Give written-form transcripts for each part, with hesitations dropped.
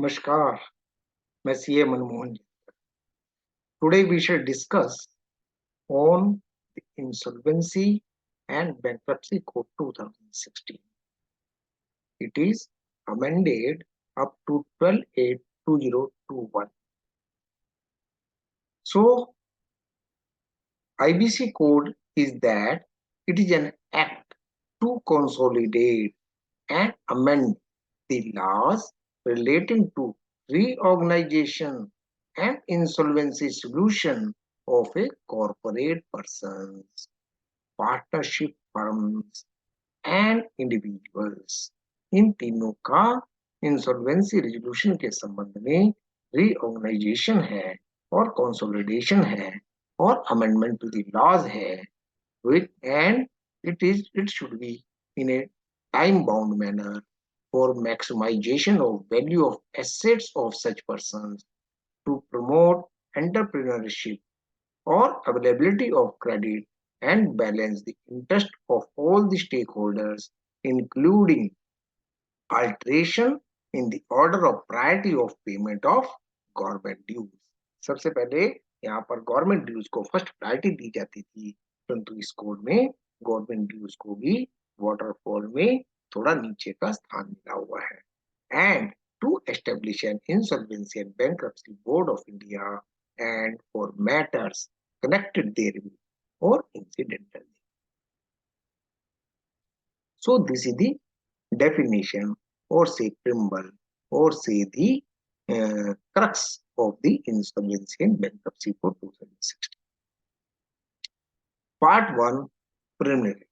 नमस्कार, मैं CA Manmohan ji. Today we shall discuss on the Insolvency and Bankruptcy Code 2016. It is amended up to 12/8/2021. So, IBC code is that it is an act to consolidate and amend the laws relating to reorganization and insolvency solution of a corporate persons, partnership firms and individuals. इन तीनों का insolvency resolution के संबंध में reorganisation है और consolidation है और amendment to the laws है with and it should be in a time bound manner for maximization of value of assets of such persons to promote entrepreneurship or availability of credit and balance the interest of all the stakeholders including alteration in the order of priority of payment of government dues. सबसे पहले यहाँ पर government dues को first priority दी जाती थी, परंतु इस code में गवर्नमेंट ड्यूज को भी वाटरफॉल में थोड़ा नीचे का स्थान मिला हुआ है. And to establish an insolvency and bankruptcy board of India and for matters connected therewith or incidentally. So this is the definition or say preamble or say the crux of the Insolvency and Bankruptcy Code 2016. Part 1 Preliminary.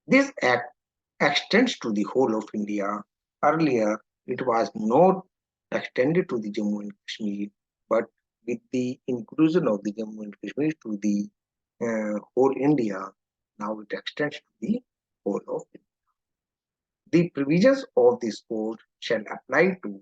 This act extends to the whole of India. Earlier, it was not extended to the Jammu and Kashmir, but with the inclusion of the Jammu and Kashmir to the whole India, now it extends to the whole of India. The provisions of this code shall apply to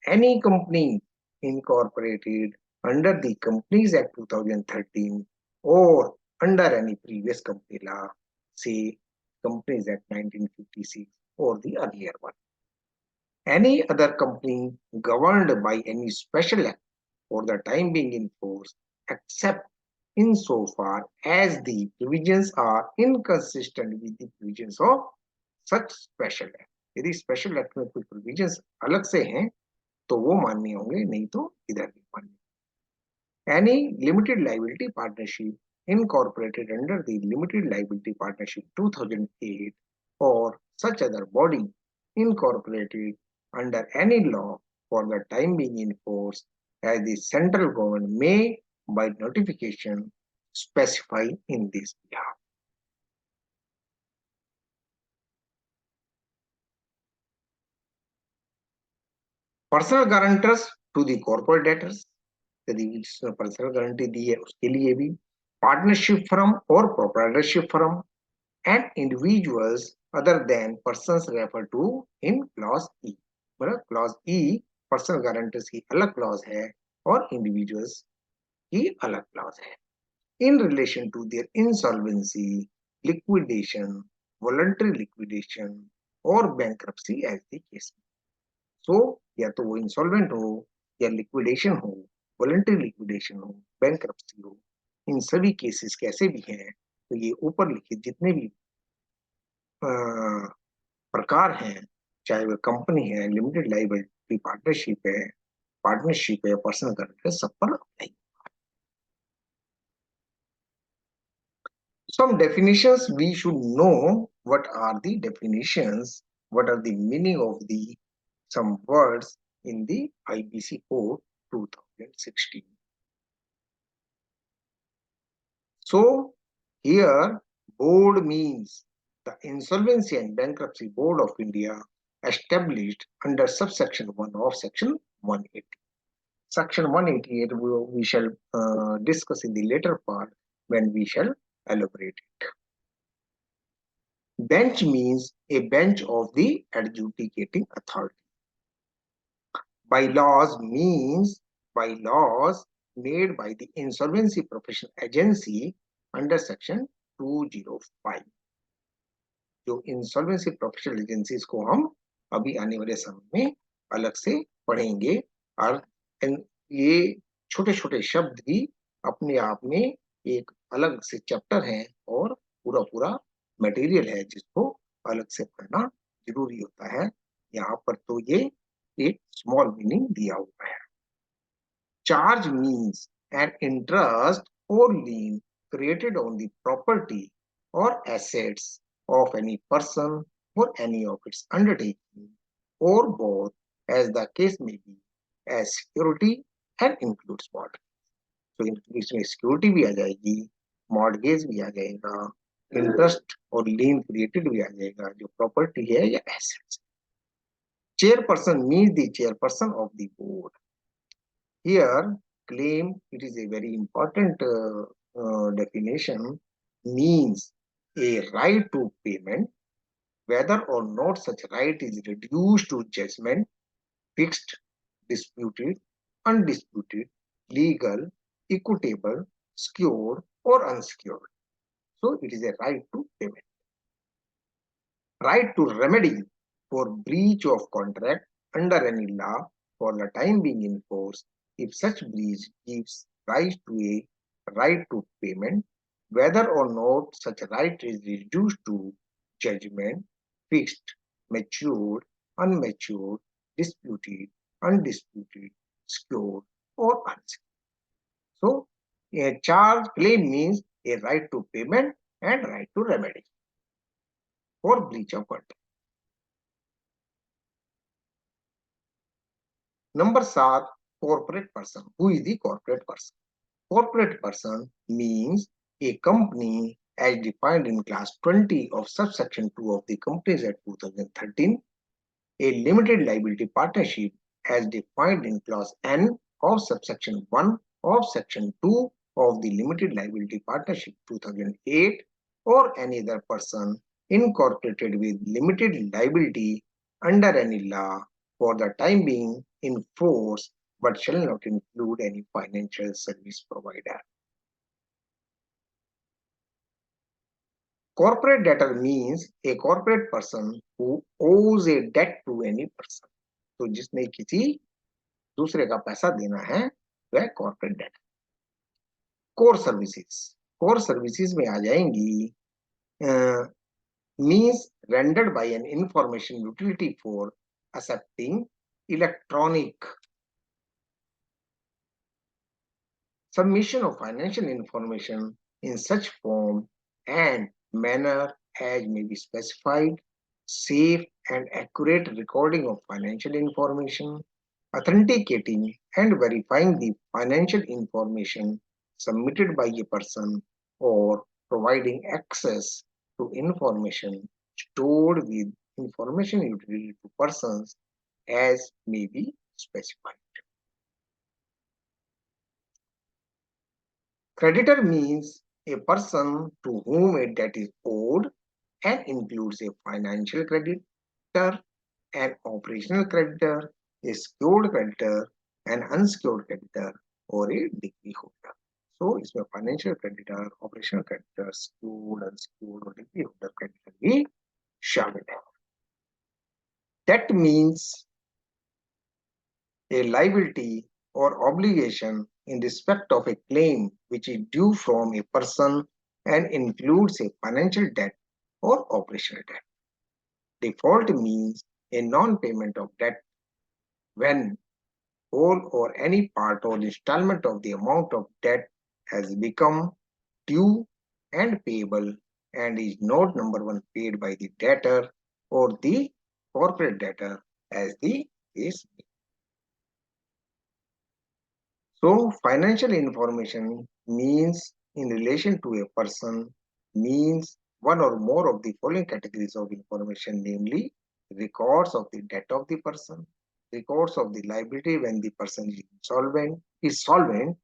any company incorporated under the Companies Act 2013 or under any previous company law, say Companies Act 1956 or the earlier one. Any other company governed by any special act for the time being in force, except insofar as the provisions are inconsistent with the provisions of such special act. यदि special act में कोई provisions अलग से हैं तो वो मान्य होंगे, नहीं तो इधर भी मान्य. Any limited liability partnership incorporated under the Limited Liability Partnership 2008 or such other body incorporated under any law for the time being in force as the central government may by notification specify in this behalf. Personal guarantors to the corporate debtors, यदि जिसने personal guarantee दी है उसके लिए भी, partnership firm और proprietorship firm and individuals other than persons refer to in clause E. मतलब clause ई personal guarantors की अलग क्लॉज है और इंडिविजुअल्स की अलग क्लॉज है in relation to their insolvency, liquidation, voluntary liquidation और bankruptcy as the case. So या तो वो इंसॉल्वेंट हो या लिक्विडेशन हो, वॉलंटरी लिक्विडेशन हो, बैंक्रप्सी हो, इन सभी केसेस कैसे भी हैं तो ये ऊपर लिखित जितने भी प्रकार हैं, चाहे वो कंपनी है, लिमिटेड लायबिलिटी पार्टनरशिप है, पर्सनल गारंटर, सब पर apply. Some definitions we should know. What are the definitions? What are the meaning of the some words in the IBC code 2016? So here board means the Insolvency and Bankruptcy Board of India established under subsection 1 of section 180. Section 188 we shall discuss in the later part when we shall elaborate it. Bench means a bench of the adjudicating authority. Bylaws means bylaws made by the Insolvency Professional Agency under section 205. जो insolvency professional agencies को हम अभी आने वाले समय में अलग से पढ़ेंगे और ये छोटे छोटे शब्द भी अपने आप में एक अलग से चैप्टर है और पूरा पूरा मटेरियल है जिसको अलग से पढ़ना जरूरी होता है। यहाँ पर तो ये एक स्मॉल मीनिंग दिया हुआ है। Charge means an interest or lien created on the property or assets of any person or any of its undertaking or both as the case may be as security and includes mortgage. तो इसमें security भी आ जाएगी, mortgage भी आ जाएगा, interest और लीन created भी आ जाएगा जो प्रॉपर्टी है या assets. Chairperson means the chairperson of the board. Here, claim, it is a very important definition, means a right to payment, whether or not such right is reduced to judgment, fixed, disputed, undisputed, legal, equitable, secured, or unsecured. So, it is a right to payment. Right to remedy for breach of contract under any law for the time being in force if such breach gives rise to a right to payment, whether or not such right is reduced to judgment, fixed, matured, unmatured, disputed, undisputed, secured, or unsecured. So, a charge claim means a right to payment and right to remedy for breach of contract. Number 7, corporate person. Who is the corporate person? Corporate person means a company as defined in class 20 of subsection 2 of the Companies Act 2013, a limited liability partnership as defined in clause N of subsection 1 of section 2 of the Limited Liability Partnership 2008, or any other person incorporated with limited liability under any law for the time being in force but shall not include any financial service provider. Corporate debtor means a corporate person who owes a debt to any person. तो जिसने किसी दूसरे का पैसा देना है वह corporate date. Core services में आ जाएंगी means rendered by an information utility for accepting electronic submission of financial information in such form and manner as may be specified, safe and accurate recording of financial information, authenticating and verifying the financial information submitted by a person, or providing access to information stored with information utility to persons as may be specified. Creditor means a person to whom a debt is owed and includes a financial creditor, an operational creditor, a secured creditor, an unsecured creditor, or a degree holder. So, इसमें financial creditor, operational creditor, secured, unsecured और degree holder creditor भी शामिल है. Debt means a liability or obligation in respect of a claim which is due from a person and includes a financial debt or operational debt. Default means a non-payment of debt when whole or any part or installment of the amount of debt has become due and payable and is not number one paid by the debtor or the corporate debtor as the case. So financial information means in relation to a person means one or more of the following categories of information, namely records of the debt of the person, records of the liability when the person is solvent,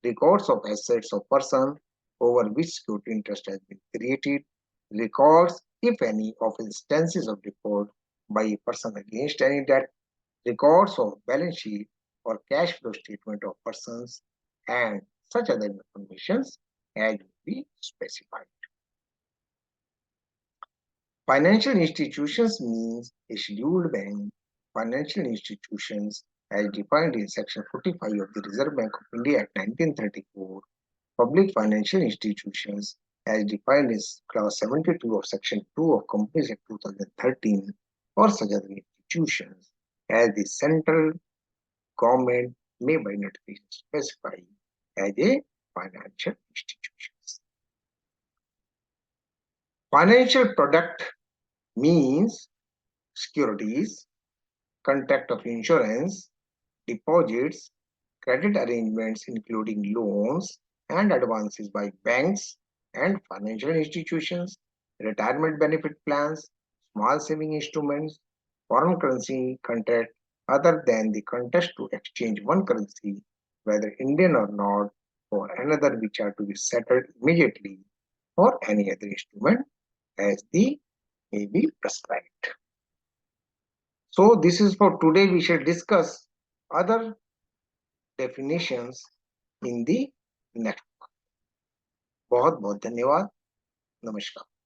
records of assets of person over which security interest has been created, records, if any, of instances of default by a person against any debt, records of balance sheet or cash flow statement of persons, and such other informations as will be specified. Financial institutions means a scheduled bank, financial institutions as defined in Section 45 of the Reserve Bank of India Act 1934, public financial institutions as defined in Clause 72 of Section 2 of Companies Act 2013 or such other institutions as the central government may by notification specify as a financial institutions. Financial product means securities, contract of insurance, deposits, credit arrangements including loans and advances by banks and financial institutions, retirement benefit plans, small saving instruments, foreign currency contract other than the contest to exchange one currency, whether Indian or not, for another which are to be settled immediately or any other instrument as the may be prescribed. So this is for today. We shall discuss other definitions in the next. बहुत बहुत धन्यवाद. नमस्कार.